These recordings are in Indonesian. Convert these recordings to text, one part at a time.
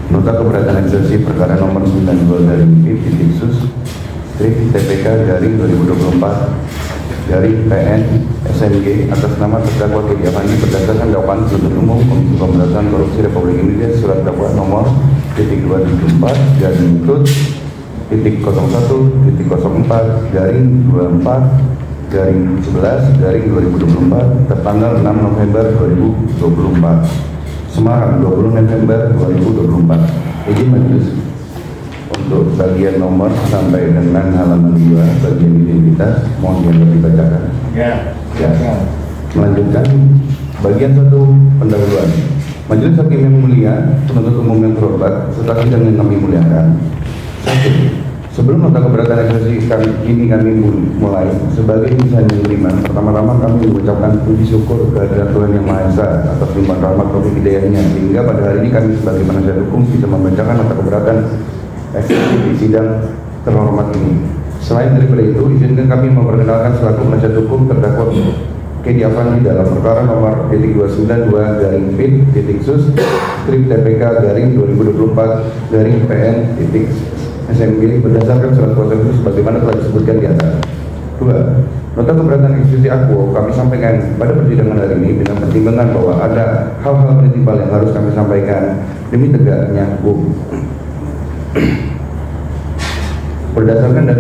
Nota keberatan eksekusi perkara nomor 92 dari PIP-Sus TPK garing 2024 dari PN SMG atas nama terdakwa Kedi Afandi berdasarkan dakwaan penuntut umum Komisi Pemberantasan Korupsi Republik Indonesia surat dakwaan nomor .274 garing tut .01.04 garing 24 garing 11 garing 2024 tertanggal 6 November 2024 Semarang 20 November 2024. Izin majelis untuk bagian nomor sampai dengan halaman 2 bagian identitas mohon yang dibacakan. Ya. Melanjutkan bagian 1 pendahuluan. Majelis Hakim yang mulia, penuntut umum yang terhormat, serta sidang yang kami muliakan. 1. Sebelum nota keberatan eksekusi ini kami mulai sebagai insan yang beriman, pertama-tama kami mengucapkan puji syukur kehadirat Tuhan Yang Maha Esa atas limpahan rahmat taufik hidayahnya sehingga pada hari ini kami sebagai penasihat hukum bisa membacakan nota keberatan eksekusi di sidang terhormat ini. Selain daripada itu, izinkan kami memperkenalkan selaku penasihat hukum terdakwa Kedi Afandi dalam perkara nomor .292 garing PIP-Sus TPK garing 2024 garing PN SMG berdasarkan surat kuasa khusus sebagaimana telah disebutkan di atas. 2. Nota keberatan eksekusi akuo kami sampaikan pada persidangan hari ini dengan pertimbangan bahwa ada hal-hal prinsipal yang harus kami sampaikan demi tegaknya hukum. Berdasarkan dan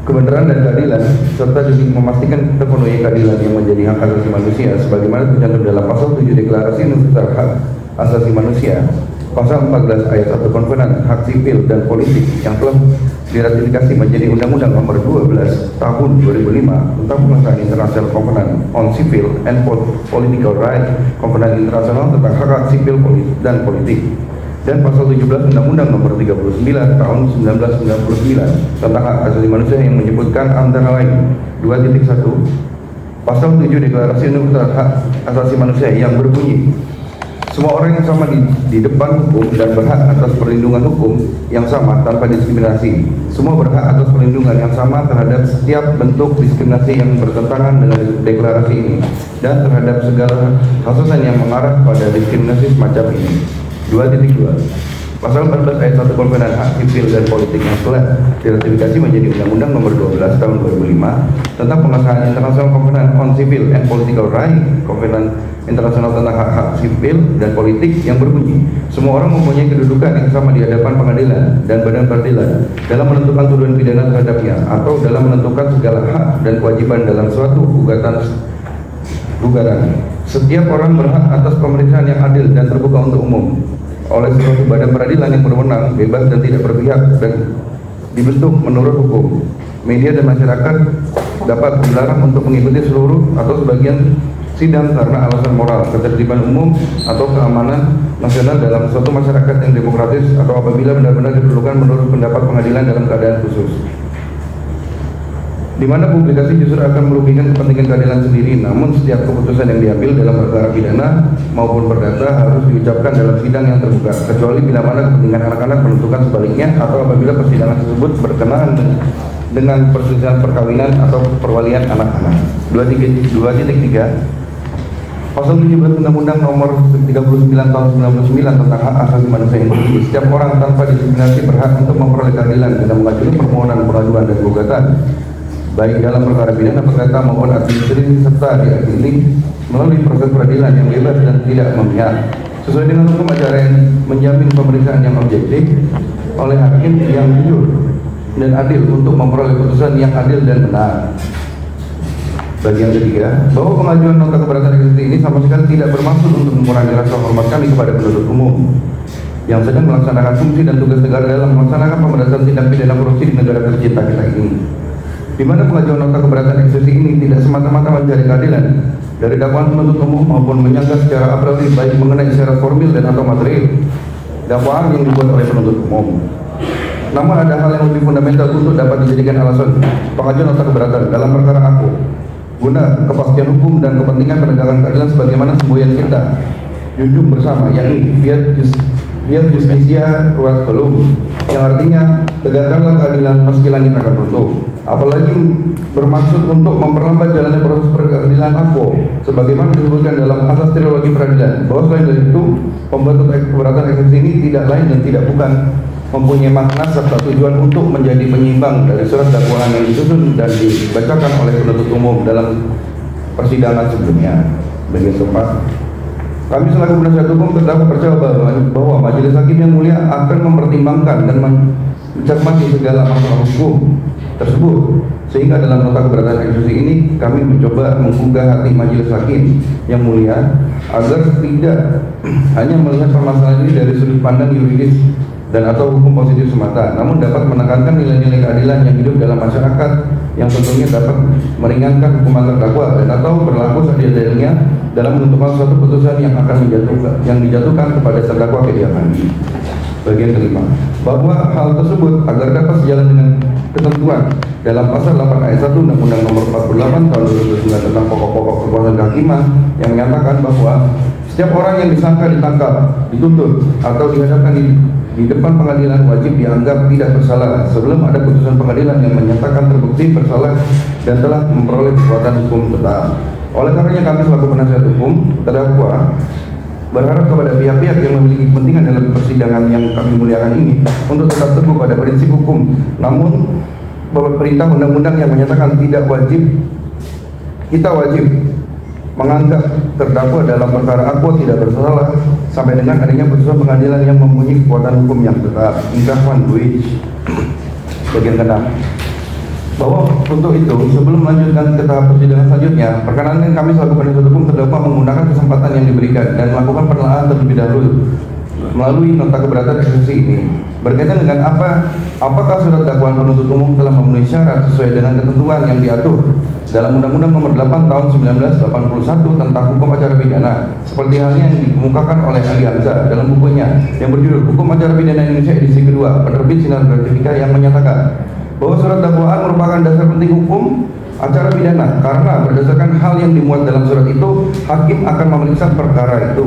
kebenaran dan keadilan serta demi memastikan terpenuhi keadilan yang menjadi hak asasi manusia sebagaimana tercantum dalam pasal 7 Deklarasi Universal Hak Asasi Manusia, Pasal 14 ayat 1 Konvenan Hak Sipil dan Politik yang telah diratifikasi menjadi Undang-Undang Nomor 12 Tahun 2005 tentang pengesahan International Covenant on Civil and Political Rights, Covenant Internasional tentang hak sipil dan politik, dan Pasal 17 Undang-Undang Nomor 39 Tahun 1999 tentang hak asasi manusia yang menyebutkan antara lain 2.1 Pasal 7 Deklarasi Universal Hak Asasi Manusia yang berbunyi semua orang yang sama di depan hukum dan berhak atas perlindungan hukum yang sama tanpa diskriminasi. Semua berhak atas perlindungan yang sama terhadap setiap bentuk diskriminasi yang bertentangan dengan deklarasi ini dan terhadap segala kasus yang mengarah pada diskriminasi semacam ini. 2.2 Pasal 14 ayat 1 Konvenan Hak Sipil dan Politik yang telah diratifikasi menjadi Undang-Undang Nomor 12 Tahun 2005 tentang pengesahan International Covenant on Civil and Political Rights, Covenant Internasional tentang hak-hak sipil dan politik yang berbunyi semua orang mempunyai kedudukan yang sama di hadapan pengadilan dan badan peradilan dalam menentukan tuduhan pidana terhadapnya atau dalam menentukan segala hak dan kewajiban dalam suatu gugatan. Setiap orang berhak atas pemeriksaan yang adil dan terbuka untuk umum oleh suatu badan peradilan yang berwenang, bebas dan tidak berpihak dan dibentuk menurut hukum. Media dan masyarakat dapat dilarang untuk mengikuti seluruh atau sebagian sidang karena alasan moral, ketertiban umum atau keamanan nasional dalam suatu masyarakat yang demokratis atau apabila benar-benar diperlukan menurut pendapat pengadilan dalam keadaan khusus. Di mana publikasi justru akan merugikan kepentingan keadilan sendiri, namun setiap keputusan yang diambil dalam perkara pidana maupun perdata harus diucapkan dalam sidang yang terbuka, kecuali bila mana kepentingan anak-anak menentukan sebaliknya atau apabila persidangan tersebut berkenaan dengan perselisihan perkawinan atau perwalian anak-anak. 2.3 Pasal 17 Undang-Undang Nomor 39 Tahun 99 tentang hak asasi manusia yang berbunyi setiap orang tanpa diskriminasi berhak untuk memperoleh keadilan dengan mengajukan permohonan pengaduan dan gugatan baik dalam perkara pidana, perdata maupun administratif serta diadili melalui proses peradilan yang bebas dan tidak memihak sesuai dengan hukum acara yang menjamin pemeriksaan yang objektif oleh hakim yang jujur dan adil untuk memperoleh putusan yang adil dan benar. Bagian ketiga, bahwa pengajuan nota keberatan eksekusi ini sama sekali tidak bermaksud untuk mengurangi rasa hormat kami kepada penuntut umum yang sedang melaksanakan fungsi dan tugas negara dalam melaksanakan pemberantasan tindak pidana korupsi di negara tercinta kita ini. Di mana pengajuan nota keberatan eksekusi ini tidak semata-mata mencari keadilan dari dakwaan penuntut umum maupun menyangka secara aprioris baik mengenai syarat formil dan atau material dakwaan yang dibuat oleh penuntut umum. Namun ada hal yang lebih fundamental untuk dapat dijadikan alasan pengajuan nota keberatan dalam perkara aku guna kepastian hukum dan kepentingan penegakan keadilan sebagaimana semboyan kita junjung bersama, yakni fiat justitia ruat velum, yang artinya tegakkanlah keadilan meski langit akan runtuh. apalagi bermaksud untuk memperlambat jalannya proses peradilan AKO sebagaimana disebutkan dalam asas trilogi peradilan, bahwa selain dari itu pembentuk keberatan eksepsi ini tidak lain dan tidak bukan mempunyai makna serta tujuan untuk menjadi penyeimbang dari surat dakwaan yang disusun dan dibacakan oleh penuntut umum dalam persidangan sebelumnya. Bagian keempat, kami selaku penasihat hukum terdakwa percaya bahwa majelis hakim yang mulia akan mempertimbangkan dan mencermati segala masalah hukum tersebut, sehingga dalam nota keberatan eksepsi ini kami mencoba menggugah hati majelis hakim yang mulia agar tidak hanya melihat permasalahan ini dari sudut pandang yuridis dan atau hukum positif semata, namun dapat menekankan nilai-nilai keadilan yang hidup dalam masyarakat yang tentunya dapat meringankan hukuman terdakwa dan atau berlaku seadil-adilnya dalam menentukan suatu putusan yang akan dijatuhkan kepada terdakwa Setia Fandi. Bagian kelima, bahwa hal tersebut agar dapat sejalan dengan ketentuan dalam pasal 8 ayat 1 Undang-Undang Nomor 48 Tahun 2009 tentang pokok-pokok kekuasaan kehakiman yang menyatakan bahwa setiap orang yang disangka, ditangkap, dituntut atau dihadapkan di depan pengadilan wajib dianggap tidak bersalah sebelum ada putusan pengadilan yang menyatakan terbukti bersalah dan telah memperoleh kekuatan hukum tetap. Oleh karenanya kami selaku penasihat hukum terdakwa berharap kepada pihak-pihak yang memiliki kepentingan dalam persidangan yang kami muliakan ini untuk tetap teguh pada prinsip hukum, namun perintah undang-undang yang menyatakan kita wajib menganggap terdakwa dalam perkara AKO tidak bersalah sampai dengan adanya putusan pengadilan yang mempunyai kekuatan hukum yang tetap. Ingkrahwan Duij. Bagian ke-6, bahwa untuk itu sebelum melanjutkan ke tahap persidangan selanjutnya, perkenankan kami selaku penasihat hukum terdakwa menggunakan kesempatan yang diberikan dan melakukan penelaahan terlebih dahulu melalui nota keberatan eksepsi ini berkaitan dengan apakah surat dakwaan penuntut umum telah memenuhi syarat sesuai dengan ketentuan yang diatur dalam Undang-Undang Nomor 8 Tahun 1981 tentang hukum acara pidana, seperti halnya yang dikemukakan oleh Ali Hamzah dalam bukunya yang berjudul Hukum Acara Pidana Indonesia edisi kedua, penerbit Sinar Grafika, yang menyatakan bahwa surat dakwaan merupakan dasar penting hukum acara pidana karena berdasarkan hal yang dimuat dalam surat itu hakim akan memeriksa perkara itu.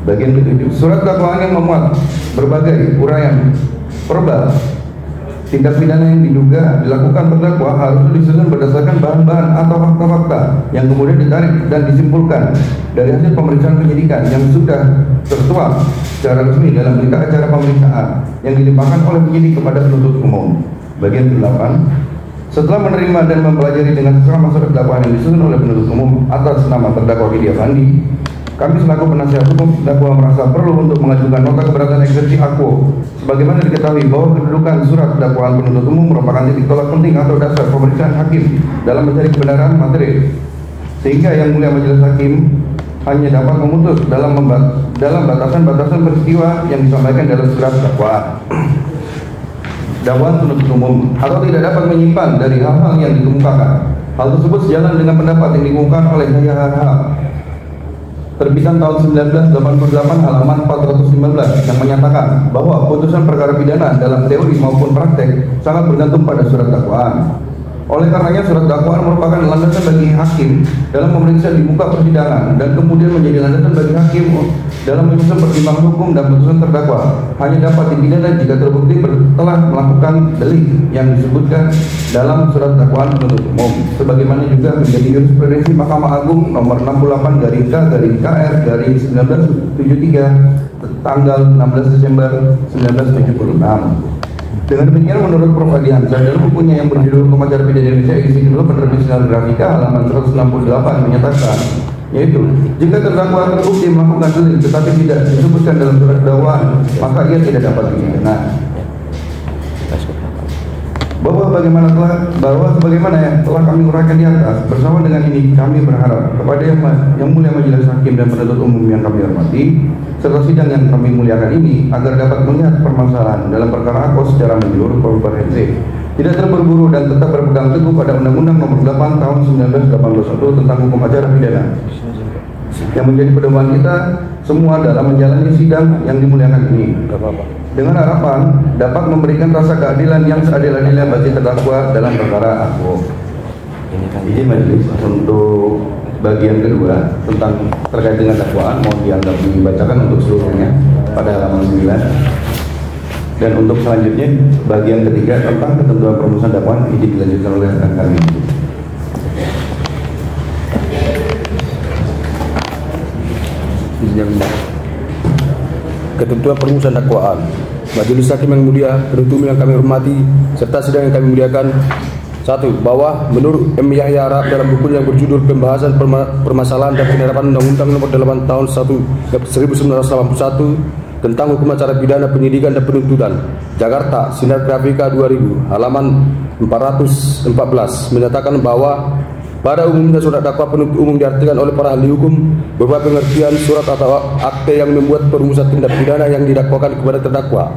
Bagian ke-7, surat dakwaan yang memuat berbagai uraian verbal tindak pidana yang diduga dilakukan terdakwa harus disusun berdasarkan bahan-bahan atau fakta-fakta yang kemudian ditarik dan disimpulkan dari hasil pemeriksaan penyidikan yang sudah tertuang secara resmi dalam berita acara pemeriksaan yang dilimpahkan oleh penyidik kepada penuntut umum. Bagian ke-8, setelah menerima dan mempelajari dengan seksama surat dakwaan yang disusun oleh penuntut umum atas nama terdakwa Setia Fandi, kami selaku penasihat hukum terdakwa merasa perlu untuk mengajukan nota keberatan eksepsi AKO. Sebagaimana diketahui bahwa kedudukan surat dakwaan penuntut umum merupakan titik tolak penting atau dasar pemeriksaan hakim dalam mencari kebenaran materi, sehingga yang mulia majelis hakim hanya dapat memutus dalam batasan-batasan peristiwa yang disampaikan dalam surat dakwaan penuntut umum atau tidak dapat menyimpan dari hal-hal yang dikemukakan. Hal tersebut sejalan dengan pendapat yang dikemukakan oleh Yahya Harhab terbitan tahun 1988 halaman 415 yang menyatakan bahwa putusan perkara pidana dalam teori maupun praktek sangat bergantung pada surat dakwaan. Oleh karenanya surat dakwaan merupakan landasan bagi hakim dalam memeriksa di muka persidangan dan kemudian menjadi landasan bagi hakim dalam menyusun pertimbangan hukum dan putusan terdakwa hanya dapat dipidana jika terbukti telah melakukan delik yang disebutkan dalam surat dakwaan penuntut umum, sebagaimana juga menjadi jurisprudensi Mahkamah Agung nomor 68/K/1973 tanggal 16 Desember 1976. Dengan demikian, menurut Prof. Ali Hamzah dalam bukunya yang berjudul Hukum Acara Pidana Indonesia edisi kedua, penerbit Sinar Grafika, halaman 168 menyatakan, yaitu jika terdakwa terbukti melakukan delik tetapi tidak disebutkan dalam surat dakwaan, maka ia tidak dapat dipidana. Sebagaimana yang telah kami uraikan di atas, bersama dengan ini kami berharap kepada yang mulia majelis hakim dan penuntut umum yang kami hormati serta sidang yang kami muliakan ini agar dapat melihat permasalahan dalam perkara AKO secara menyeluruh komprehensif, tidak terburu-buru dan tetap berpegang teguh pada Undang-Undang Nomor 8 Tahun 1981 tentang hukum acara pidana yang menjadi pedoman kita semua dalam menjalani sidang yang dimuliakan ini, dengan harapan dapat memberikan rasa keadilan yang seadil-adilnya bagi terdakwa dalam perkara AKO. Ini majelis untuk bagian kedua tentang terkait dengan dakwaan mohon dianggap dibacakan untuk seluruhnya pada halaman 9. Dan untuk selanjutnya bagian ketiga tentang ketentuan perumusan dakwaan izin dilanjutkan oleh rekan kami. Ketentuan perumusan dakwaan. Majelis Hakim yang mulia, penuntut umum yang kami hormati, serta sidang yang kami muliakan. 1. Bahwa menurut M. Yahya Arab dalam buku yang berjudul Pembahasan Permasalahan dan Penerapan Undang-Undang Nomor 8 Tahun 1981 tentang Hukum Acara Pidana Penyidikan dan Penuntutan, Jakarta, Sinar Grafika 2000, halaman 414, menyatakan bahwa pada umumnya surat dakwah penuntut umum diartikan oleh para ahli hukum berupa pengertian surat atau akte yang membuat perumusan tindak pidana yang didakwakan kepada terdakwa.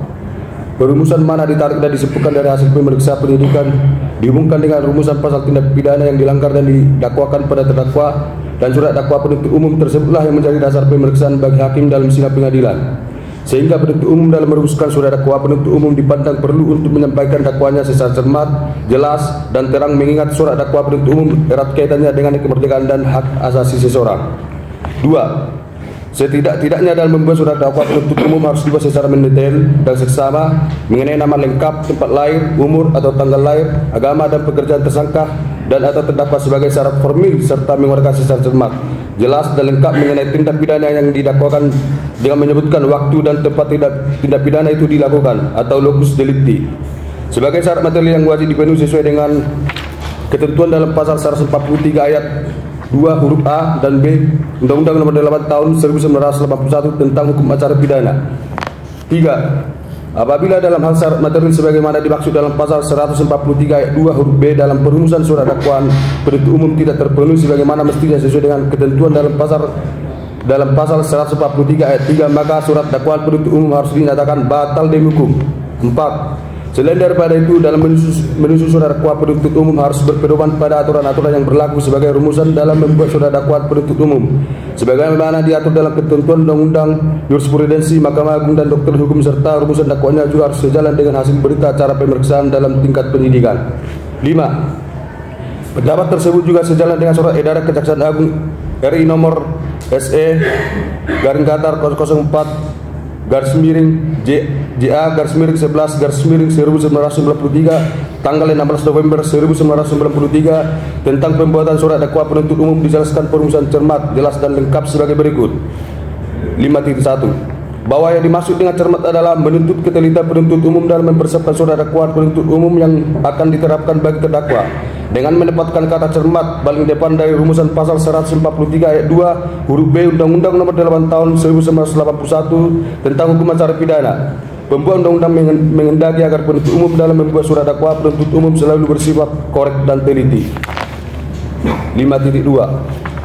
Perumusan mana ditarik dan disebutkan dari hasil pemeriksaan penyidikan dihubungkan dengan rumusan pasal tindak pidana yang dilanggar dan didakwakan pada terdakwa, dan surat dakwah penuntut umum tersebutlah yang menjadi dasar pemeriksaan bagi hakim dalam sidang pengadilan. Sehingga penuntut umum dalam merumuskan surat dakwah penuntut umum dipandang perlu untuk menyampaikan dakwanya secara cermat, jelas, dan terang, mengingat surat dakwah penuntut umum erat kaitannya dengan kemerdekaan dan hak asasi seseorang. 2. Setidak-tidaknya dalam membuat surat dakwah penuntut umum harus dibahas secara mendetail dan seksama mengenai nama lengkap, tempat lahir, umur atau tanggal lahir, agama dan pekerjaan tersangka dan atau terdakwa sebagai syarat formil, serta menguraikan secara cermat, jelas dan lengkap mengenai tindak pidana yang didakwakan dengan menyebutkan waktu dan tempat tindak pidana itu dilakukan atau locus delicti sebagai syarat material yang wajib dipenuhi sesuai dengan ketentuan dalam pasal 143 ayat 2 huruf A dan B Undang-Undang Nomor 8 Tahun 1981 tentang Hukum Acara Pidana. 3. Apabila dalam hal syarat material sebagaimana dimaksud dalam pasal 143 ayat 2 huruf B dalam perumusan surat dakwaan penuntut umum tidak terpenuhi sebagaimana mestinya sesuai dengan ketentuan dalam pasal 143 ayat 3, maka surat dakwaan penuntut umum harus dinyatakan batal demi hukum. 4. Selain daripada itu, dalam menyusun surat dakwah penuntut umum harus berpedoman pada aturan-aturan yang berlaku sebagai rumusan dalam membuat surat dakwaan penuntut umum, sebagaimana diatur dalam ketentuan undang-undang, jurisprudensi Mahkamah Agung dan dokter hukum, serta rumusan dakwanya juga harus sejalan dengan hasil berita acara pemeriksaan dalam tingkat penyidikan. 5. Pendapat tersebut juga sejalan dengan surat edaran Kejaksaan Agung RI nomor SE /04 JA /11/1993 tanggal 16 November 1993 tentang pembuatan surat dakwah penuntut umum dijelaskan perumusan cermat, jelas dan lengkap sebagai berikut. 5.1 bahwa yang dimaksud dengan cermat adalah menuntut ketelitian penuntut umum dalam mempersiapkan surat dakwaan penuntut umum yang akan diterapkan bagi terdakwa dengan menempatkan kata cermat paling depan dari rumusan pasal 143 ayat 2 huruf B Undang-Undang Nomor 8 Tahun 1981 tentang Hukum Acara Pidana. Pembuat undang-undang mengendaki agar penuntut umum dalam membuat surat dakwah penuntut umum selalu bersifat korek dan teliti. 5.2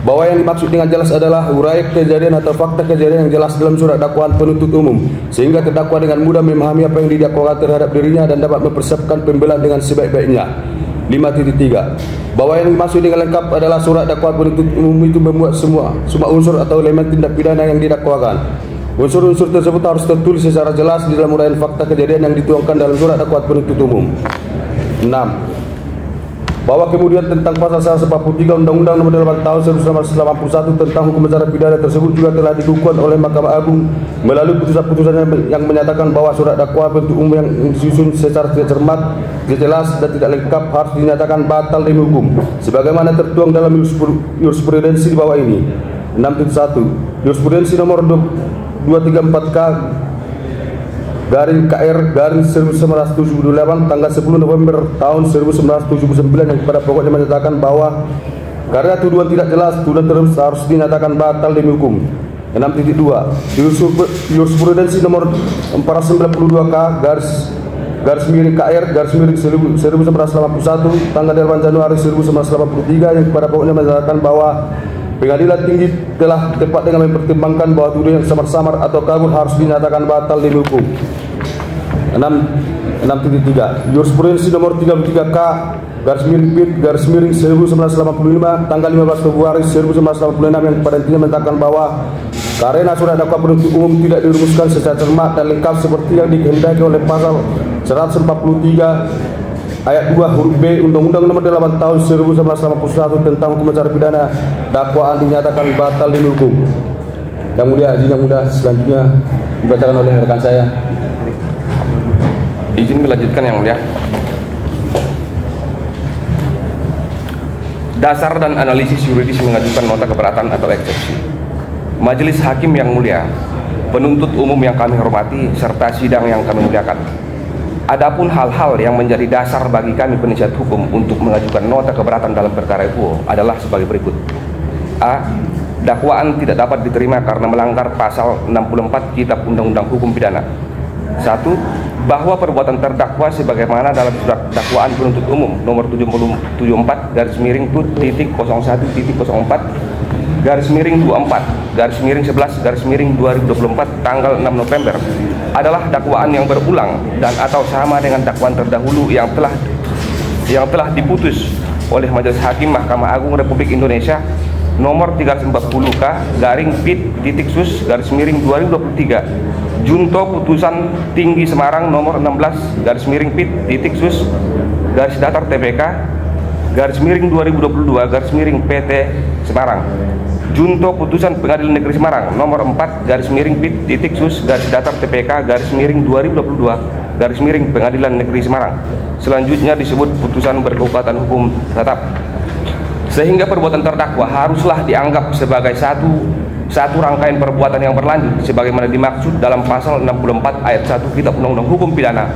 bahwa yang dimaksud dengan jelas adalah urai kejadian atau fakta kejadian yang jelas dalam surat dakwaan penuntut umum sehingga terdakwa dengan mudah memahami apa yang didakwakan terhadap dirinya dan dapat mempersiapkan pembelaan dengan sebaik-baiknya. 5.3 bahwa yang dimaksud dengan lengkap adalah surat dakwaan penuntut umum itu memuat semua unsur atau elemen tindak pidana yang didakwakan. Unsur-unsur tersebut harus tertulis secara jelas di dalam uraian fakta kejadian yang dituangkan dalam surat dakwaan penuntut umum. 6. Bahwa kemudian tentang pasal 143 Undang-Undang Nomor 8 Tahun 1981 tentang Hukum Acara Pidana tersebut juga telah dikukuhkan oleh Mahkamah Agung melalui putusan-putusannya yang menyatakan bahwa surat dakwah penuntut umum yang disusun secara tidak cermat, tidak jelas dan tidak lengkap harus dinyatakan batal demi hukum sebagaimana tertuang dalam jurisprudensi di bawah ini. 6.1 Jurisprudensi nomor 234K garing KR garing 1978 tanggal 10 November tahun 1979 yang pada pokoknya menyatakan bahwa karena tuduhan tidak jelas, tuduhan terus harus dinyatakan batal demi hukum. 6.2 Jurisprudensi nomor 492K garis miring KR garis miring 1981 tanggal 8 Januari 1983 yang pada pokoknya menyatakan bahwa Pengadilan Tinggi telah tepat dengan mempertimbangkan bahwa tuduhan yang samar-samar atau kabur harus dinyatakan batal demi hukum. 6.3 Jurisprudensi nomor 33K garis miring 1985 tanggal 15 Februari 1986 yang pada intinya menyatakan bahwa karena surat dakwah penuntut umum tidak dirumuskan secara cermat dan lengkap seperti yang dikehendaki oleh pasal 143 ayat 2 huruf B Undang-Undang Nomor 8 Tahun 1981 tentang Hukum Acara Pidana, dakwaan dinyatakan batal demi hukum. Yang mulia, izin yang mulia selanjutnya dibacakan oleh rekan saya. Izin melanjutkan yang mulia. Dasar dan analisis yuridis mengajukan nota keberatan atau eksepsi. Majelis Hakim yang mulia, penuntut umum yang kami hormati, serta sidang yang kami muliakan. Adapun hal-hal yang menjadi dasar bagi kami penasihat hukum untuk mengajukan nota keberatan dalam perkara itu adalah sebagai berikut. A. Dakwaan tidak dapat diterima karena melanggar pasal 64 Kitab Undang-Undang Hukum Pidana. 1. Bahwa perbuatan terdakwa sebagaimana dalam surat dakwaan penuntut umum nomor 774-titik-01-24-24-11-2024 tanggal 6 November adalah dakwaan yang berulang dan atau sama dengan dakwaan terdahulu yang telah diputus oleh Majelis Hakim Mahkamah Agung Republik Indonesia nomor 340K-Pit-Sus-2023 Junto Putusan Tinggi Semarang nomor 16-Pit-Sus-Datar-TPK-2022-PT Semarang, Junto Putusan Pengadilan Negeri Semarang nomor 4-Pit-Sus-Datar-TPK-2022-Pengadilan Negeri Semarang. Selanjutnya disebut putusan berkekuatan hukum tetap. Sehingga perbuatan terdakwa haruslah dianggap sebagai satu rangkaian perbuatan yang berlanjut sebagaimana dimaksud dalam pasal 64 ayat 1 Kitab Undang-Undang Hukum Pidana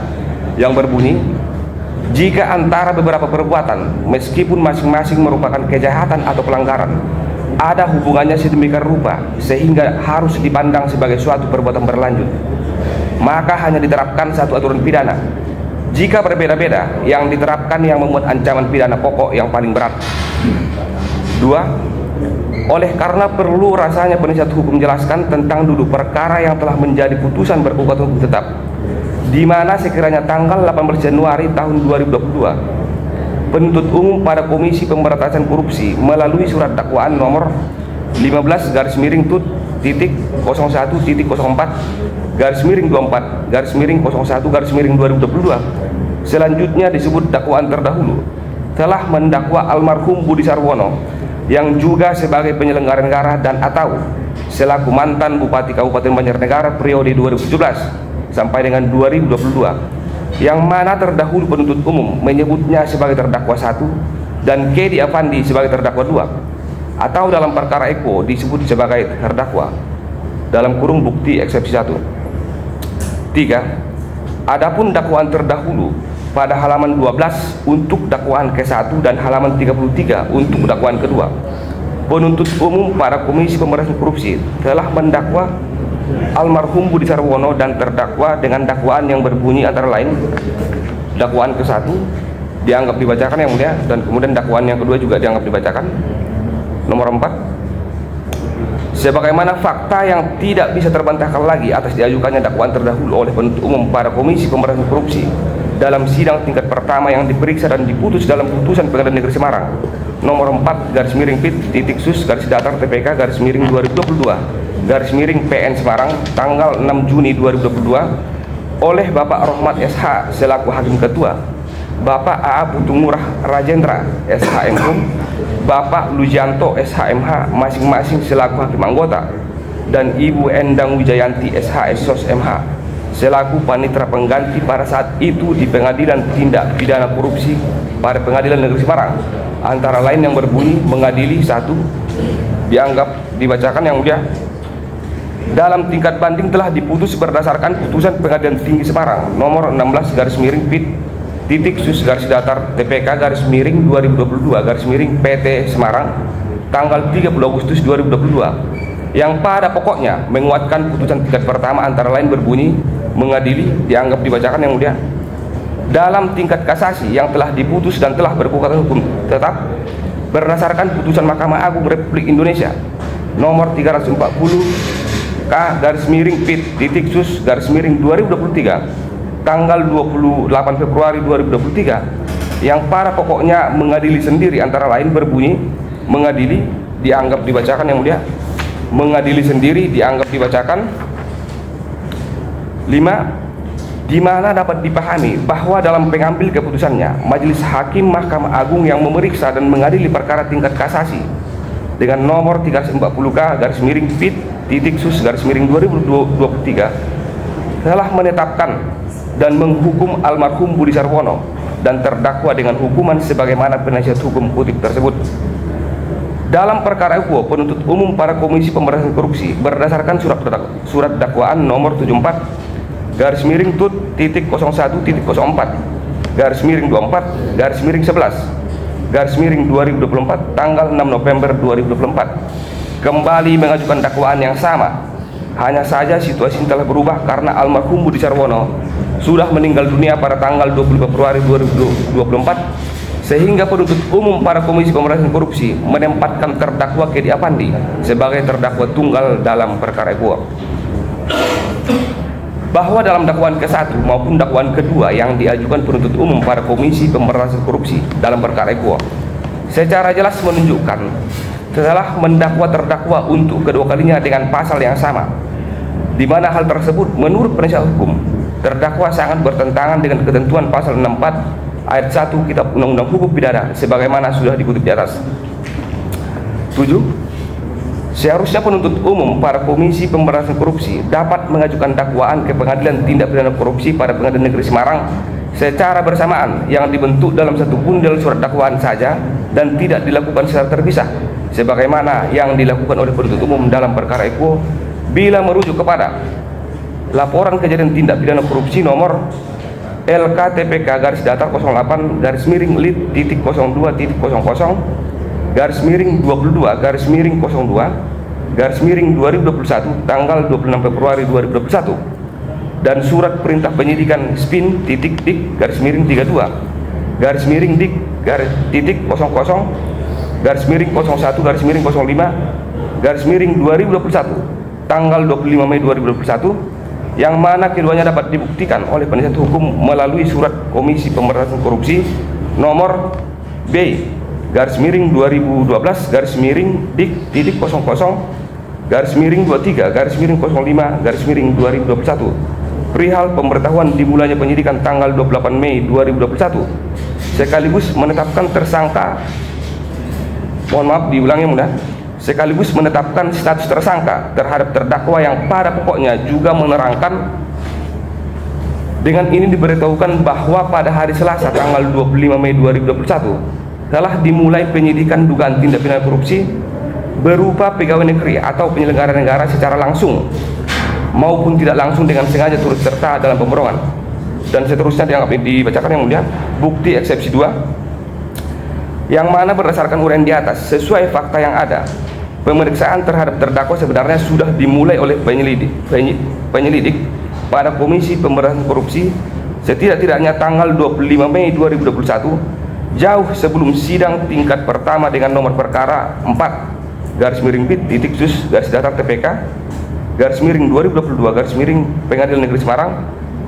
yang berbunyi, jika antara beberapa perbuatan meskipun masing-masing merupakan kejahatan atau pelanggaran ada hubungannya sedemikian rupa sehingga harus dipandang sebagai suatu perbuatan berlanjut, maka hanya diterapkan satu aturan pidana. Jika berbeda-beda, yang diterapkan yang memuat ancaman pidana pokok yang paling berat. 2. Oleh karena perlu rasanya penasihat hukum menjelaskan tentang duduk perkara yang telah menjadi putusan berkekuatan hukum tetap, di mana sekiranya tanggal 18 Januari tahun 2022 penuntut umum pada Komisi Pemberantasan Korupsi melalui surat dakwaan nomor 15-Titik-01-24-24-01-2022 selanjutnya disebut dakwaan terdahulu telah mendakwa almarhum Budi Sarwono yang juga sebagai penyelenggara negara dan atau selaku mantan Bupati Kabupaten Banjarnegara periode 2017 sampai dengan 2022, yang mana terdahulu penuntut umum menyebutnya sebagai terdakwa 1 dan Kedi Afandi sebagai terdakwa 2, atau dalam perkara Eko disebut sebagai terdakwa dalam kurung bukti eksepsi 1. 3. Adapun dakwaan terdahulu pada halaman 12 untuk dakwaan ke-1 dan halaman 33 untuk dakwaan kedua, penuntut umum pada Komisi Pemberantasan Korupsi telah mendakwa almarhum Budi Sarwono dan terdakwa dengan dakwaan yang berbunyi antara lain dakwaan ke-1 dianggap dibacakan yang mulia, dan kemudian dakwaan yang kedua juga dianggap dibacakan. Nomor 4, sebagaimana fakta yang tidak bisa terbantahkan lagi atas diajukannya dakwaan terdahulu oleh penuntut umum pada Komisi Pemberantasan Korupsi dalam sidang tingkat pertama yang diperiksa dan diputus dalam putusan Pengadilan Negeri Semarang nomor 4-Pit-Sus-Datar-TPK-2022-PN Semarang tanggal 6 Juni 2022 oleh Bapak Rohmat SH selaku Hakim Ketua, Bapak A.A. Putumurah Rajendra SHMHum, Bapak Lujanto SHMH masing-masing selaku Hakim Anggota, dan Ibu Endang Wijayanti SH SOS MH selaku panitera pengganti pada saat itu di Pengadilan Tindak Pidana Korupsi pada Pengadilan Negeri Semarang, antara lain yang berbunyi mengadili 1 dianggap dibacakan yang mulia. Dalam tingkat banding telah diputus berdasarkan putusan Pengadilan Tinggi Semarang nomor 16-Pit-Sus-Datar-TPK-2022-PT Semarang tanggal 30 Agustus 2022 yang pada pokoknya menguatkan putusan tingkat pertama antara lain berbunyi mengadili dianggap dibacakan yang mulia. Dalam tingkat kasasi yang telah diputus dan telah berkekuatan hukum tetap berdasarkan putusan Mahkamah Agung Republik Indonesia nomor 340 K-Pit-Sus-2023 tanggal 28 Februari 2023 yang pada pokoknya mengadili sendiri antara lain berbunyi mengadili dianggap dibacakan yang mulia. Mengadili sendiri dianggap dibacakan. 5. Di mana dapat dipahami bahwa dalam pengambil keputusannya Majelis Hakim Mahkamah Agung yang memeriksa dan mengadili perkara tingkat kasasi dengan nomor 340K-Pit-Sus-2023 telah menetapkan dan menghukum almarhum Budi Sarwono dan terdakwa dengan hukuman sebagaimana penasihat hukum kutip tersebut. Dalam perkara itu, penuntut umum pada Komisi Pemberantasan Korupsi berdasarkan surat dakwaan nomor 74/tut.01.24/24/11/2024 tanggal 6 November 2024 kembali mengajukan dakwaan yang sama. Hanya saja situasi telah berubah karena almarhum Budi Sarwono sudah meninggal dunia pada tanggal 20 Februari 2024, sehingga penuntut umum pada Komisi Pemberantasan Korupsi menempatkan terdakwa Kedi Apandi sebagai terdakwa tunggal dalam perkara itu. Bahwa dalam dakwaan ke-1 maupun dakwaan kedua yang diajukan penuntut umum pada Komisi Pemberantasan Korupsi dalam perkara itu secara jelas menunjukkan telah mendakwa terdakwa untuk kedua kalinya dengan pasal yang sama, di mana hal tersebut menurut penasihat hukum terdakwa sangat bertentangan dengan ketentuan pasal 64 ayat 1 Kitab Undang-Undang Hukum Pidana sebagaimana sudah dikutip di atas. 7. Seharusnya penuntut umum pada Komisi Pemberantasan Korupsi dapat mengajukan dakwaan ke Pengadilan Tindak Pidana Korupsi pada Pengadilan Negeri Semarang secara bersamaan yang dibentuk dalam satu bundel surat dakwaan saja dan tidak dilakukan secara terpisah sebagaimana yang dilakukan oleh penuntut umum dalam perkara itu bila merujuk kepada laporan kejadian tindak pidana korupsi nomor LKTPK-Data08/Lit.02.02/2021 tanggal 26 Februari 2021 dan surat perintah penyidikan SPIN-Dik-Dik-01/001/05/2021 tanggal 25 Mei 2021 yang mana keduanya dapat dibuktikan oleh penasihat hukum melalui surat Komisi Pemberantasan Korupsi nomor B/Dik-00/23/05/2021 perihal pemberitahuan dimulainya penyidikan tanggal 28 Mei 2021 sekaligus menetapkan tersangka, sekaligus menetapkan status tersangka terhadap terdakwa yang pada pokoknya juga menerangkan dengan ini diberitahukan bahwa pada hari Selasa tanggal 25 Mei 2021 telah dimulai penyidikan dugaan tindak pidana korupsi berupa pegawai negeri atau penyelenggara negara secara langsung maupun tidak langsung dengan sengaja turut serta dalam pemborongan, dan seterusnya dibacakan yang mulia. Bukti eksepsi 2 yang mana berdasarkan uraian di atas sesuai fakta yang ada, pemeriksaan terhadap terdakwa sebenarnya sudah dimulai oleh penyelidik pada Komisi Pemberantasan Korupsi setidak-tidaknya tanggal 25 Mei 2021 jauh sebelum sidang tingkat pertama dengan nomor perkara 4/Bit-Sus-Data-TPK-2022 Pengadilan Negeri Semarang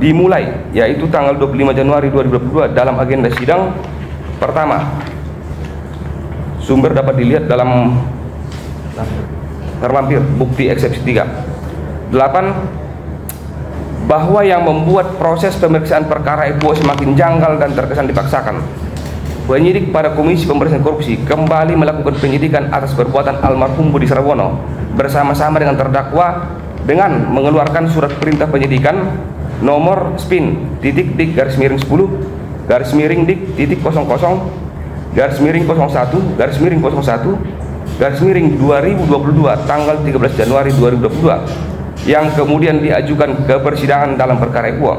dimulai, yaitu tanggal 25 Januari 2022 dalam agenda sidang pertama. Sumber dapat dilihat dalam terlampir bukti eksepsi 3. 8. Bahwa yang membuat proses pemeriksaan perkara itu semakin janggal dan terkesan dipaksakan, penyidik pada Komisi Pemberantasan Korupsi kembali melakukan penyidikan atas perbuatan almarhum Budi Sarwono bersama-sama dengan terdakwa dengan mengeluarkan surat perintah penyidikan nomor SPIN-Dik-01/01/2022 tanggal 13 Januari 2022 yang kemudian diajukan ke persidangan dalam perkara itu,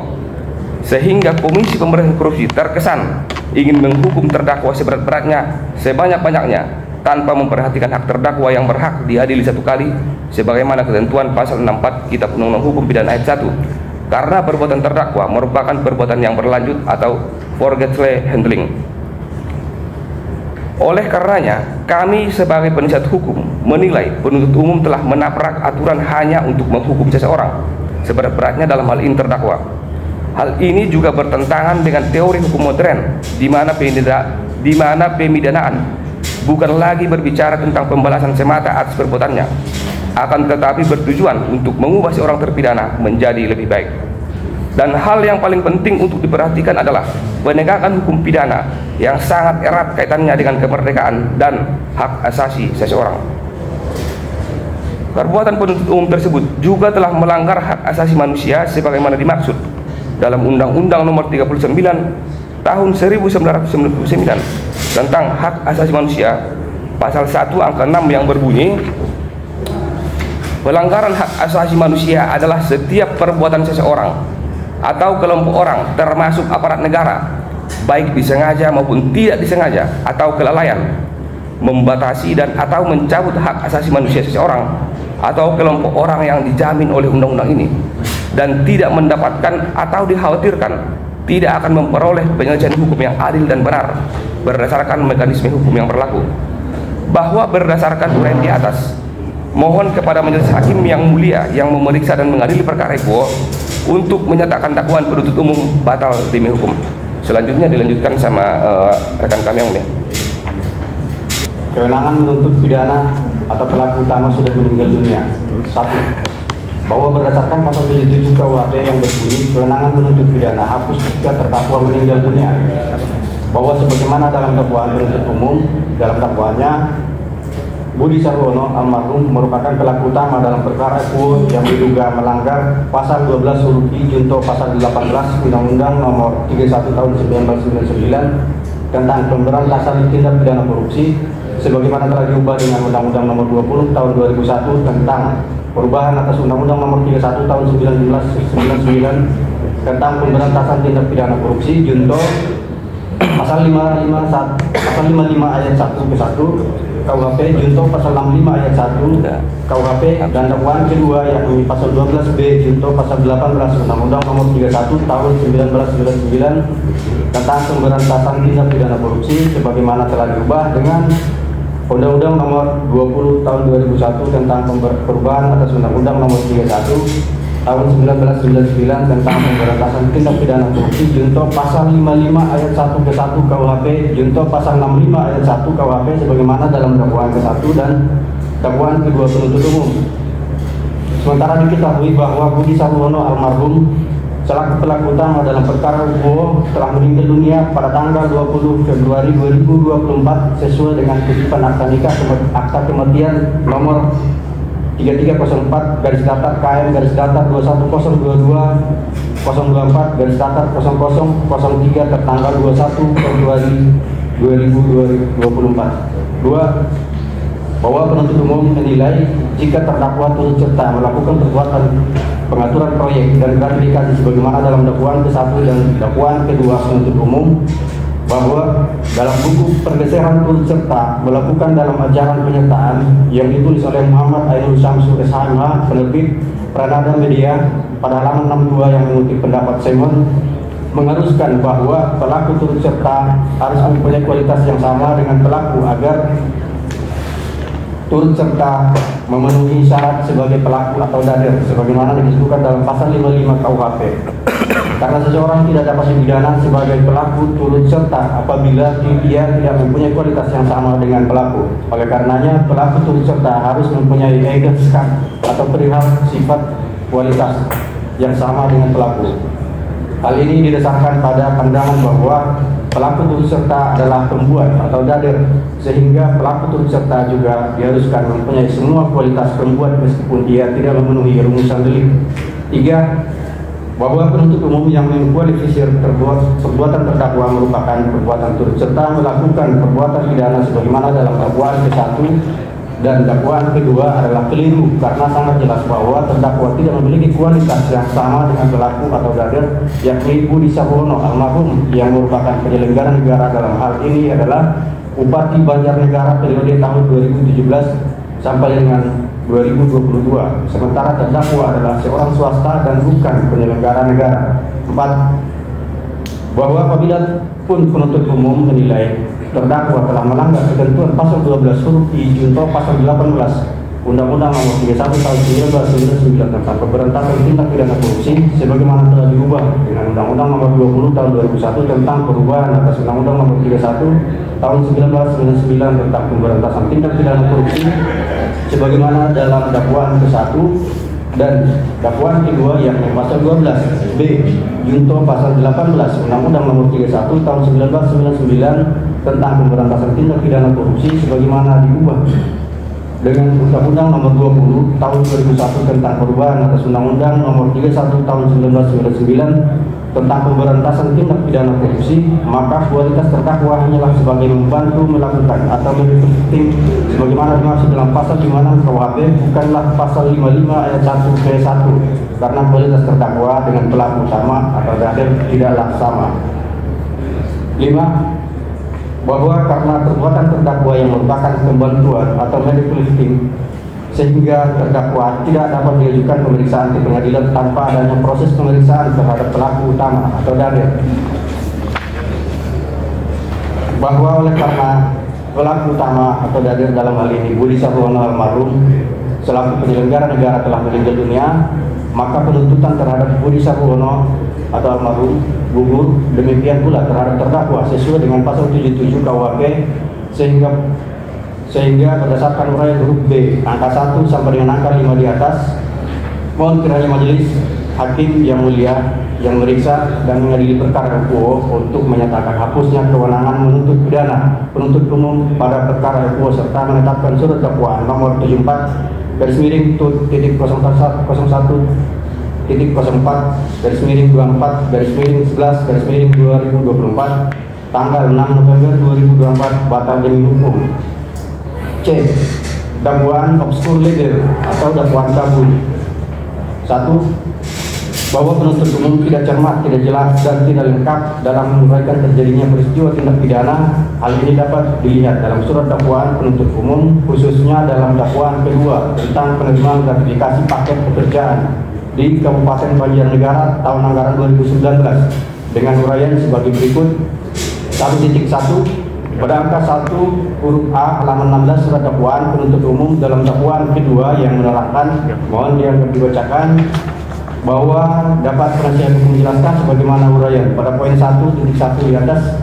sehingga Komisi Pemberantasan Korupsi terkesan ingin menghukum terdakwa seberat-beratnya, sebanyak-banyaknya tanpa memperhatikan hak terdakwa yang berhak diadili satu kali sebagaimana ketentuan pasal 64 Kitab Undang-Undang Hukum Pidana ayat 1, karena perbuatan terdakwa merupakan perbuatan yang berlanjut atau forgetful handling. Oleh karenanya, kami sebagai penasihat hukum menilai penuntut umum telah menabrak aturan hanya untuk menghukum seseorang seberat-beratnya dalam hal ini terdakwa. Hal ini juga bertentangan dengan teori hukum modern di mana pemidanaan bukan lagi berbicara tentang pembalasan semata atas perbuatannya, akan tetapi bertujuan untuk mengubah seorang terpidana menjadi lebih baik. Dan hal yang paling penting untuk diperhatikan adalah penegakan hukum pidana yang sangat erat kaitannya dengan kemerdekaan dan hak asasi seseorang. Perbuatan penuntut umum tersebut juga telah melanggar hak asasi manusia sebagaimana dimaksud dalam Undang-Undang Nomor 39 Tahun 1999 tentang Hak Asasi Manusia, pasal 1 angka 6 yang berbunyi, pelanggaran hak asasi manusia adalah setiap perbuatan seseorang atau kelompok orang termasuk aparat negara, baik disengaja maupun tidak disengaja, atau kelalaian membatasi dan atau mencabut hak asasi manusia seseorang atau kelompok orang yang dijamin oleh undang-undang ini, dan tidak mendapatkan atau dikhawatirkan tidak akan memperoleh penyelesaian hukum yang adil dan benar berdasarkan mekanisme hukum yang berlaku. Bahwa berdasarkan uraian di atas, mohon kepada majelis hakim yang mulia yang memeriksa dan mengadili perkara itu untuk menyatakan dakwaan penuntut umum batal demi hukum. Selanjutnya dilanjutkan sama rekan kami yang mulia. Kewenangan menuntut pidana atau pelaku utama sudah meninggal dunia. 1. Bahwa berdasarkan pasal 77 KUHP yang berbunyi, kewenangan menuntut pidana hapus jika terdakwa meninggal dunia. Bahwa sebagaimana dalam dakwaan penuntut umum, dalam dakwaannya Budi Sarwono almarhum merupakan pelaku utama dalam perkara itu yang diduga melanggar pasal 12 huruf I junto pasal 18 Undang-Undang Nomor 31 Tahun 1999 tentang pemberantasan tindak pidana korupsi, sebagaimana telah diubah dengan Undang-Undang Nomor 20 Tahun 2001 tentang perubahan atas Undang-Undang Nomor 31 Tahun 1999 tentang pemberantasan tindak pidana korupsi junto pasal 55 ayat 1 ke 1 KUHP junto pasal 65 ayat 1 KUHP, dan dakwaan kedua yakni pasal 12B junto pasal 18 Undang-Undang Nomor 31 Tahun 1999 tentang pemberantasan tindak pidana korupsi, sebagaimana telah diubah dengan Undang-Undang Nomor 20 Tahun 2001 tentang perubahan atas Undang-Undang Nomor 31 Tahun 1999 tentang pemberantasan tindak pidana korupsi junto pasal 55 ayat 1 ke 1 KUHP junto pasal 65 ayat 1 KUHP sebagaimana dalam dakwaan ke-1 dan dakwaan kedua penuntut umum. Sementara diketahui bahwa Budi Sarwono almarhum selaku pelaku utama dalam perkara UO telah meninggal dunia pada tanggal 20 Februari 2024 sesuai dengan kutipan akta nikah akta kematian nomor 3304 garis datar KM garis datar 21022 024 garis datar 0003 tertanggal 21 Februari 2024. 2. Bahwa penuntut umum menilai jika terdakwa turut serta melakukan perbuatan pengaturan proyek dan gratifikasi sebagaimana dalam dakwaan ke-1 dan dakwaan kedua penuntut umum, bahwa dalam buku pergeseran turut serta melakukan dalam ajaran penyertaan yang ditulis oleh Muhammad Ainul Syamsu SHMH penerbit Pranada Media pada halaman 62 yang mengutip pendapat Simon mengharuskan bahwa pelaku turut serta harus mempunyai kualitas yang sama dengan pelaku agar turut serta memenuhi syarat sebagai pelaku atau dader sebagaimana disebutkan dalam pasal 55 KUHP. Karena seseorang tidak dapat dipidana sebagai pelaku turut serta apabila dia tidak mempunyai kualitas yang sama dengan pelaku. Oleh karenanya pelaku turut serta harus mempunyai eigenskap atau perihal sifat kualitas yang sama dengan pelaku. Hal ini didasarkan pada pandangan bahwa pelaku turut serta adalah pembuat atau dader, sehingga pelaku turut serta juga diharuskan mempunyai semua kualitas pembuat meskipun dia tidak memenuhi rumusan delik. 3. Bahwa penuntut umum yang mengkualifikasi perbuatan terdakwa merupakan perbuatan turut serta melakukan perbuatan pidana sebagaimana dalam dakwaan ke-1 dan dakwaan kedua adalah keliru karena sangat jelas bahwa terdakwa tidak memiliki kualitas yang sama dengan pelaku atau dader, yakni Budi Sarwono almarhum yang merupakan penyelenggara negara dalam hal ini adalah Bupati Banjarnegara periode tahun 2017 sampai dengan 2022, sementara terdakwa adalah seorang swasta dan bukan penyelenggara negara. 4. Bahwa apabila pun penuntut umum menilai terdakwa telah melanggar ketentuan pasal 12 huruf I junto pasal 18 Undang-Undang Nomor 31 Tahun 1999 tentang pemberantasan tindak pidana korupsi sebagaimana telah diubah dengan Undang-Undang Nomor 20 Tahun 2001 tentang perubahan atas Undang-Undang Nomor 31 Tahun 1999 tentang pemberantasan tindak pidana korupsi sebagaimana dalam dakwaan ke-1 dan dakwaan kedua yakni pasal 12B junto pasal 18 Undang-Undang Nomor 31 Tahun 1999 tentang pemberantasan tindak pidana korupsi sebagaimana diubah dengan Undang-Undang Nomor 20 Tahun 2001 tentang perubahan atas Undang-Undang Nomor 31 Tahun 1999 tentang pemberantasan tindak pidana korupsi, maka kualitas terdakwa hanyalah sebagai membantu melakukan atau mendukung sebagaimana dimaksud dalam pasal 56 KUHP, bukanlah pasal 55 ayat 1 ke 1, karena kualitas terdakwa dengan pelaku utama atau dader tidaklah sama. 5. Bahwa karena perbuatan terdakwa yang merupakan pembantuan atau manipulating, sehingga terdakwa tidak dapat diajukan pemeriksaan di pengadilan tanpa adanya proses pemeriksaan terhadap pelaku utama atau dader. Bahwa oleh karena pelaku utama atau dader dalam hal ini Budi Sarwono almarhum selaku penyelenggara negara telah meninggal dunia, maka penuntutan terhadap Budi Sarwono atau almarhum gugur. Demikian pula terhadap terdakwa sesuai dengan pasal 77 KUHP, sehingga berdasarkan uraian huruf B angka 1 sampai dengan angka 5 di atas, mohon kiranya majelis hakim yang mulia yang meriksa dan mengadili perkara FUO untuk menyatakan hapusnya kewenangan menuntut pidana penuntut umum pada perkara FUO serta menetapkan surat dakwaan nomor 74/01.04/11/2024 tanggal 6 November 2024 batal demi hukum. C. Dakwaan obskur legal atau dakwaan kabur. 1. Bahwa penuntut umum tidak cermat, tidak jelas, dan tidak lengkap dalam menguraikan terjadinya peristiwa tindak pidana. Hal ini dapat dilihat dalam surat dakwaan penuntut umum, khususnya dalam dakwaan kedua tentang penerimaan gratifikasi paket pekerjaan di Kabupaten Banjarnegara tahun anggaran 2019 dengan uraian sebagai berikut. 1.1. Pada angka 1 huruf A halaman 16 surat dakwaan penuntut umum dalam dakwaan kedua yang menerangkan, mohon dianggap dibacakan, bahwa dapat penasihat hukum menjelaskan sebagaimana uraian pada poin 1.1 di atas,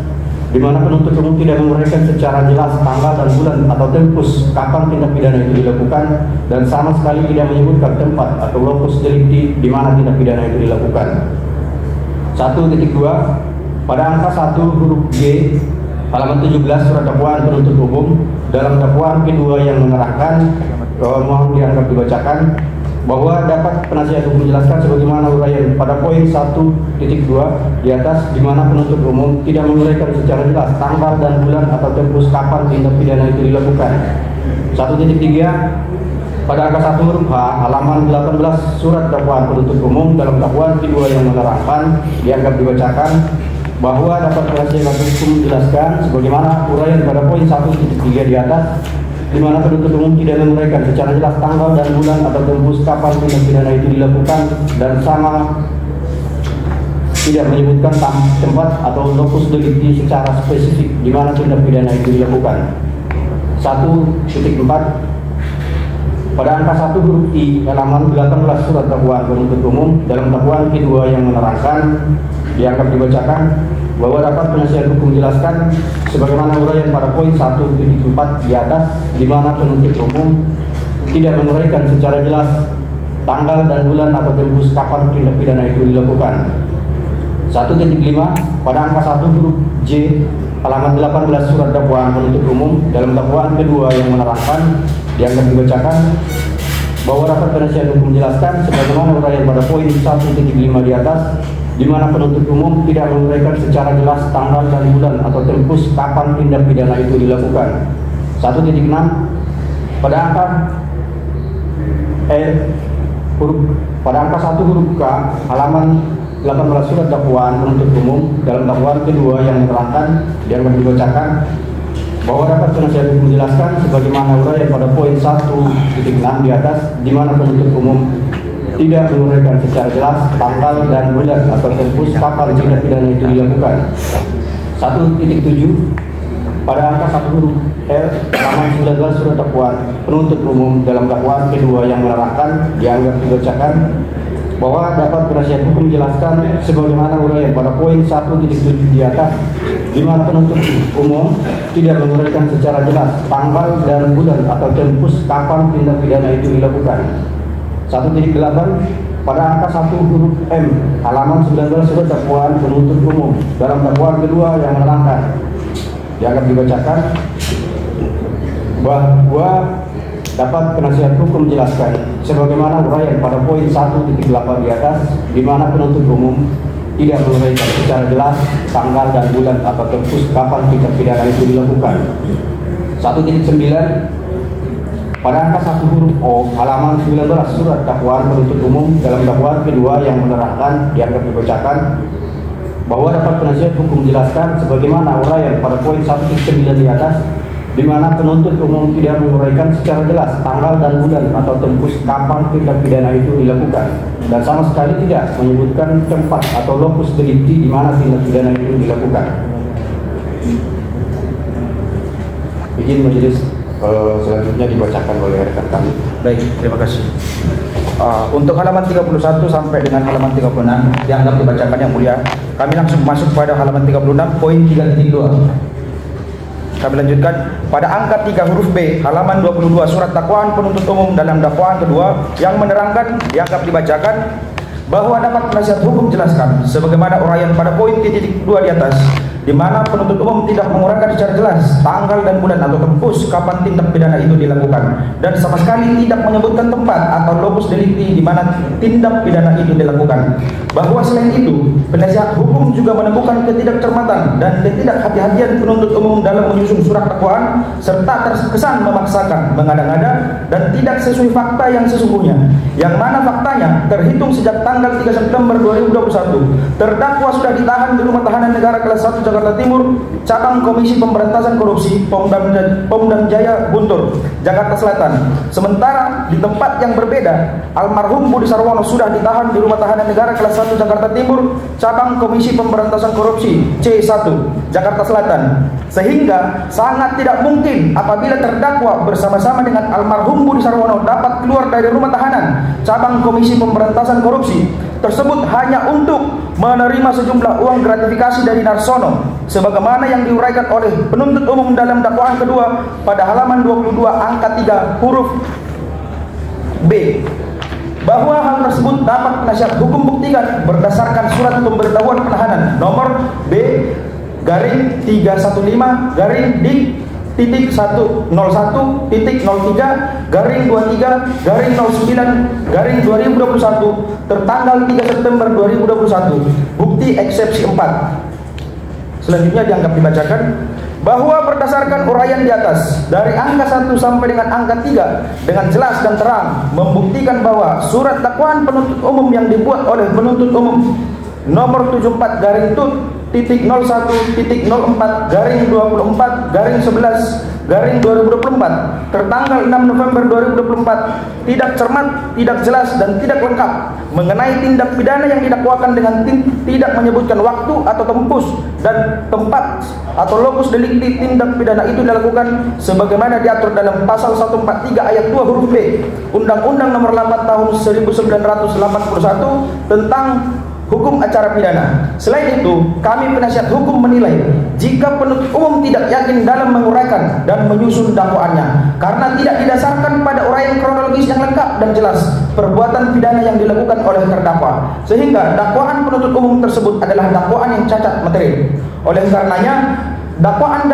di mana penuntut umum tidak menguraikan secara jelas tanggal dan bulan atau tempus kapan tindak pidana itu dilakukan, dan sama sekali tidak menyebutkan tempat atau lokus delikti di mana tindak pidana itu dilakukan. 1.2. Pada angka 1 huruf G halaman 17 surat dakwaan penuntut umum dalam dakwaan kedua yang menerangkan, mohon dianggap dibacakan, bahwa dapat penasihat hukum menjelaskan sebagaimana uraian pada poin 1.2 di atas, di mana penuntut umum tidak menguraikan secara jelas tanggal dan bulan atau tempus kapan tindak pidana itu dilakukan. 1.3. Pada angka 1 huruf H halaman 18 surat dakwaan penuntut umum dalam dakwaan kedua yang menerangkan, dianggap dibacakan, bahwa dapat penasihat hukum menjelaskan sebagaimana uraian pada poin 1.3 di atas, di mana penuntut umum tidak menguraikan secara jelas tanggal dan bulan atau tempus kapan tindak pidana itu dilakukan, dan sama tidak menyebutkan tempat atau lokus delikti secara spesifik di mana tindak pidana itu dilakukan. 1.4. Pada angka 1 huruf I halaman 18 surat dakwaan penuntut umum dalam dakwaan kedua yang menerangkan, dianggap dibacakan, bahwa dapat penasihat hukum menjelaskan sebagaimana uraian pada poin 1.4 di atas, di mana penuntut umum tidak menguraikan secara jelas tanggal dan bulan atau tempus kapan tindak pidana itu dilakukan. 1.5. Pada angka 1 huruf J halaman 18 surat dakwaan penuntut umum dalam dakwaan kedua yang menerangkan, dianggap dibacakan, bahwa dapat penasihat hukum menjelaskan sebagaimana uraian pada poin 1.5 di atas, di mana penuntut umum tidak menguraikan secara jelas tanggal dan bulan atau tempus kapan tindak pidana itu dilakukan. 1.6. Pada angka pada angka 1 huruf K halaman 18 surat dakwaan penuntut umum dalam dakwaan kedua yang menerangkan, dianggap dibacakan, bahwa dapat penasihat hukum menjelaskan sebagaimana uraian pada poin 1.6 di atas, di mana penuntut umum tidak menguraikan secara jelas tanggal dan bulan atau tempus kapan tindak pidana itu dilakukan. 1.7. Pada angka 1 huruf L halaman 19 surat dakwaan penuntut umum dalam dakwaan kedua yang menerangkan, dianggap dibacakan, bahwa dapat penasihat hukum menjelaskan sebagaimana uraian pada poin 1.7 di atas, di mana penuntut umum tidak menguraikan secara jelas tanggal dan bulan atau tempus kapan tindak pidana itu dilakukan. 1.8. Pada angka 1 huruf M halaman 19 surat dakwaan penuntut umum dalam dakwaan kedua yang menerangkan, dianggap dibacakan, bahwa dapat penasihat hukum menjelaskan sebagaimana uraian pada poin 1.8 di atas, di mana penuntut umum tidak menguraikan secara jelas tanggal dan bulan atau tempus kapan tindak pidana itu dilakukan. 1.9 pada angka 1 huruf O halaman 19 surat dakwaan penuntut umum dalam dakwaan kedua yang menerangkan dianggap dibacakan bahwa dapat penasihat hukum jelaskan sebagaimana uraian pada poin 1.9 di atas, di mana penuntut umum tidak menguraikan secara jelas tanggal dan bulan atau tempus kapan tindak pidana itu dilakukan dan sama sekali tidak menyebutkan tempat atau lokus delikti di mana tindak pidana itu dilakukan. Izin majelis selanjutnya dibacakan oleh rekan kami. Baik, terima kasih. Untuk halaman 31 sampai dengan halaman 36 dianggap dibacakan yang mulia. Kami langsung masuk pada halaman 36 poin 3.2. Kami lanjutkan pada angka 3 huruf B halaman 22 surat dakwaan penuntut umum dalam dakwaan kedua yang menerangkan dianggap dibacakan bahwa dapat penasihat hukum jelaskan sebagaimana uraian pada poin 2 di atas, di mana penuntut umum tidak menguraikan secara jelas tanggal dan bulan atau tempus kapan tindak pidana itu dilakukan dan sama sekali tidak menyebutkan tempat atau lokus delikti di mana tindak pidana itu dilakukan. Bahwa selain itu, penasihat hukum juga menemukan ketidakcermatan dan ketidakhati-hatian penuntut umum dalam menyusun surat dakwaan serta terkesan memaksakan, mengada-ngada dan tidak sesuai fakta yang sesungguhnya. Yang mana faktanya terhitung sejak tanggal 3 September 2021, terdakwa sudah ditahan di Rumah Tahanan Negara kelas 1 Jakarta Timur, cabang Komisi Pemberantasan Korupsi, Pom Jaya Guntur, Jakarta Selatan. Sementara di tempat yang berbeda, almarhum Budi Sarwono sudah ditahan di Rumah Tahanan Negara kelas 1 Jakarta Timur, cabang Komisi Pemberantasan Korupsi C1, Jakarta Selatan. Sehingga sangat tidak mungkin apabila terdakwa bersama-sama dengan almarhum Budi Sarwono dapat keluar dari rumah tahanan cabang Komisi Pemberantasan Korupsi tersebut hanya untuk menerima sejumlah uang gratifikasi dari Narsono sebagaimana yang diuraikan oleh penuntut umum dalam dakwaan kedua pada halaman 22 angka 3 huruf B, bahwa hal tersebut dapat penasihat hukum buktikan berdasarkan surat pemberitahuan penahanan nomor B garing 315 garing dik titik 101 titik 03 garing 23 garing 09 garing 2021 tertanggal 3 September 2021 bukti eksepsi 4. Selanjutnya dianggap dibacakan bahwa berdasarkan uraian di atas dari angka 1 sampai dengan angka 3 dengan jelas dan terang membuktikan bahwa surat dakwaan penuntut umum yang dibuat oleh penuntut umum nomor 74 garing tut titik 01 titik 04 garing 24 garing 11 garing 2024 tertanggal 6 November 2024 tidak cermat, tidak jelas dan tidak lengkap mengenai tindak pidana yang didakwakan dengan tidak menyebutkan waktu atau tempus dan tempat atau lokus delikti tindak pidana itu dilakukan sebagaimana diatur dalam pasal 143 ayat 2 huruf B Undang-Undang Nomor 8 Tahun 1981 tentang hukum acara pidana. Selain itu, kami penasihat hukum menilai jika penuntut umum tidak yakin dalam menguraikan dan menyusun dakwaannya karena tidak didasarkan pada uraian kronologis yang lengkap dan jelas perbuatan pidana yang dilakukan oleh terdakwa, sehingga dakwaan penuntut umum tersebut adalah dakwaan yang cacat material. Oleh karenanya, dakwaan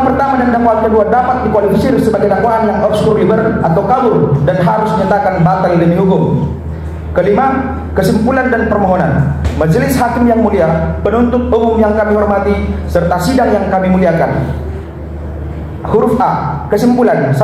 pertama dan dakwaan kedua dapat dikualifikasi sebagai dakwaan yang obskur liber atau kabur dan harus dinyatakan batal demi hukum. Kelima, kesimpulan dan permohonan. Majelis hakim yang mulia, penuntut umum yang kami hormati, serta sidang yang kami muliakan. Huruf A, kesimpulan 1.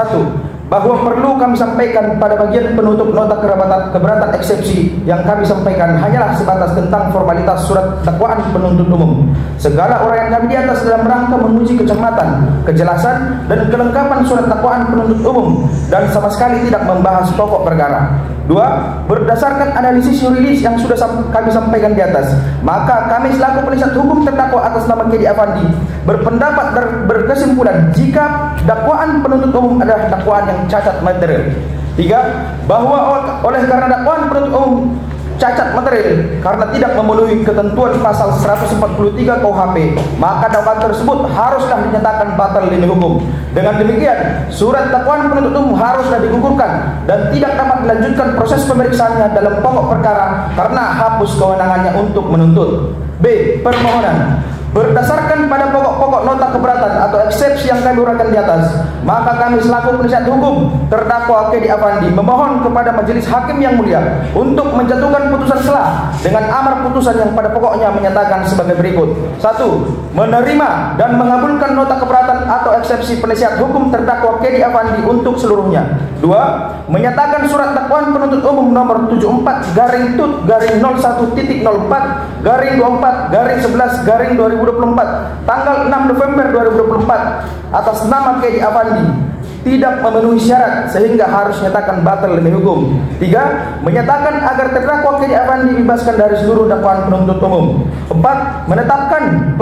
Bahwa perlu kami sampaikan pada bagian penutup nota keberatan eksepsi yang kami sampaikan hanyalah sebatas tentang formalitas surat dakwaan penuntut umum. Segala uraian kami di atas dalam rangka menguji kecermatan, kejelasan dan kelengkapan surat dakwaan penuntut umum dan sama sekali tidak membahas pokok perkara. 2. Berdasarkan analisis yuridis yang sudah kami sampaikan di atas, maka kami selaku penasihat hukum terdakwa atas nama Kedi Afandi berpendapat berkesimpulan jika dakwaan penuntut umum adalah dakwaan yang cacat material. 3. Bahwa oleh karena dakwaan penuntut umum cacat material karena tidak memenuhi ketentuan pasal 143 KUHP, maka dakwaan tersebut haruslah dinyatakan batal demi hukum. Dengan demikian, surat dakwaan penuntut umum haruslah digugurkan dan tidak dapat dilanjutkan proses pemeriksaannya dalam pokok perkara karena hapus kewenangannya untuk menuntut. B. Permohonan. Berdasarkan pada pokok-pokok nota keberatan atau eksepsi yang kami uraikan di atas, maka kami selaku penasihat hukum terdakwa Kedi Afandi memohon kepada Majelis Hakim yang mulia untuk menjatuhkan putusan selah dengan amar putusan yang pada pokoknya menyatakan sebagai berikut. 1. Menerima dan mengabulkan nota keberatan atau eksepsi penasihat hukum terdakwa Kedi Afandi untuk seluruhnya. 2. Menyatakan surat dakwaan penuntut umum nomor 74/tut/01.04/24/11/2024 tanggal 6 November 2024 atas nama Kedi Afandi tidak memenuhi syarat sehingga harus nyatakan batal demi hukum. 3. Menyatakan agar terdakwa Kedi Afandi dibebaskan dari seluruh dakwaan penuntut umum. 4. Menetapkan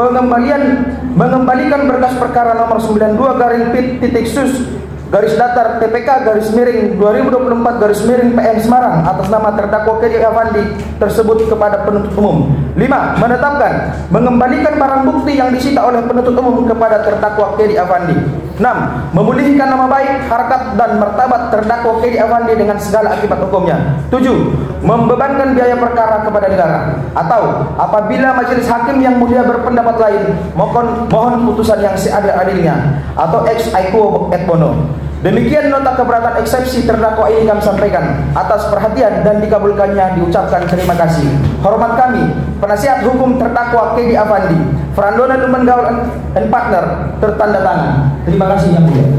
mengembalikan berkas perkara nomor 92/Pit.Sus /TPK/2024/PN Semarang atas nama terdakwa Kedi Afandi tersebut kepada penuntut umum. 5. Menetapkan mengembalikan barang bukti yang disita oleh penuntut umum kepada terdakwa Kedi Afandi. 6. Memulihkan nama baik, harkat dan martabat terdakwa Kedi Afandi dengan segala akibat hukumnya. 7. Membebankan biaya perkara kepada negara, atau apabila majelis hakim yang mulia berpendapat lain, mohon putusan yang seadil-adilnya atau ex aequo et bono. Demikian nota keberatan eksepsi terdakwa ini kami sampaikan. Atas perhatian dan dikabulkannya diucapkan terima kasih. Hormat kami, penasihat hukum terdakwa Kedi Afandi, Frandona Lumenggaul and Partner, tertanda tangan. Terima kasih yang mulia.